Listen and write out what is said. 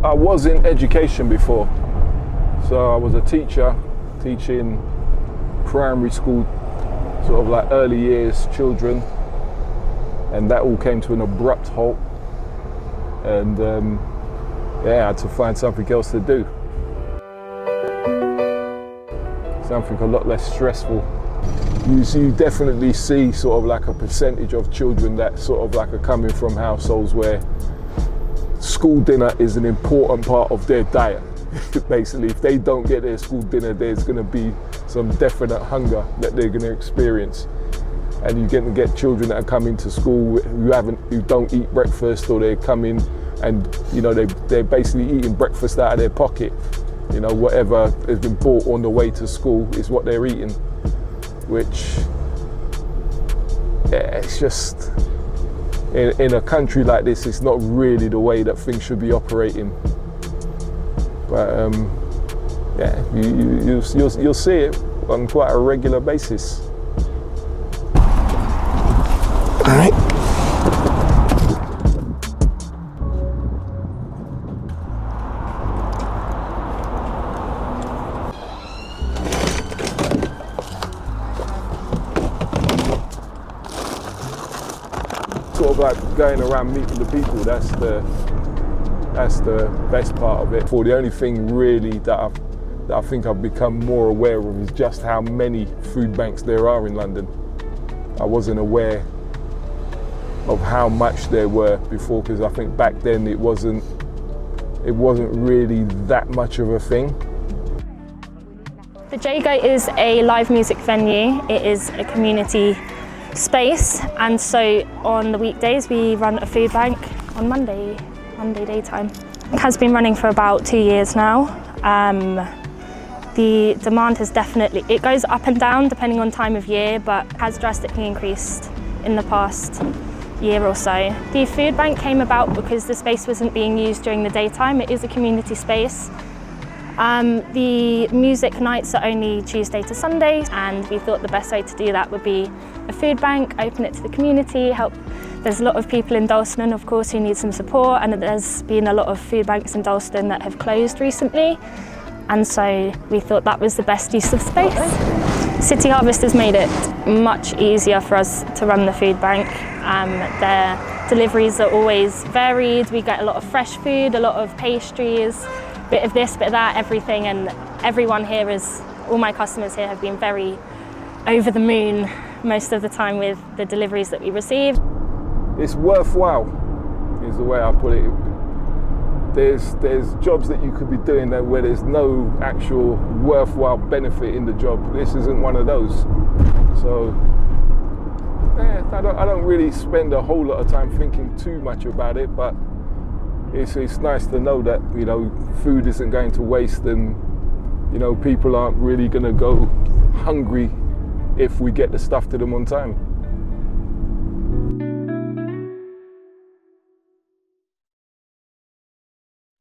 I was in education before. So I was a teacher, teaching primary school, sort of like early years children. And that all came to an abrupt halt. And I had to find something else to do. Something a lot less stressful. You definitely see sort of like a percentage of children that sort of like are coming from households where school dinner is an important part of their diet. Basically, if they don't get their school dinner, there's going to be some definite hunger that they're going to experience. And you're going to get children that are coming to school who don't eat breakfast, or they're coming and they're basically eating breakfast out of their pocket. Whatever has been bought on the way to school is what they're eating, which it's just in a country like this, it's not really the way that things should be operating. But you'll see it on quite a regular basis. All right. Sort of like going around meeting the people, that's the best part of it. For the only thing really that I think I've become more aware of is just how many food banks there are in London. I wasn't aware of how much there were before, because I think back then it wasn't really that much of a thing. The Jago is a live music venue. It is a community space, and so on the weekdays we run a food bank on Monday daytime. It has been running for about 2 years now. The demand has it goes up and down depending on time of year, but has drastically increased in the past year or so. The food bank came about because the space wasn't being used during the daytime. It is a community space. The music nights are only Tuesday to Sunday, and we thought the best way to do that would be a food bank, open it to the community, help. There's a lot of people in Dalston, of course, who need some support, and there's been a lot of food banks in Dalston that have closed recently, and so we thought that was the best use of space. City Harvest has made it much easier for us to run the food bank. Their deliveries are always varied. We get a lot of fresh food, a lot of pastries, bit of this, bit of that, everything, and everyone here all my customers here have been very over the moon most of the time with the deliveries that we receive. It's worthwhile, is the way I put it. There's jobs that you could be doing there where there's no actual worthwhile benefit in the job. This isn't one of those. So I don't really spend a whole lot of time thinking too much about it, but it's nice to know that food isn't going to waste, and people aren't really going to go hungry if we get the stuff to them on time.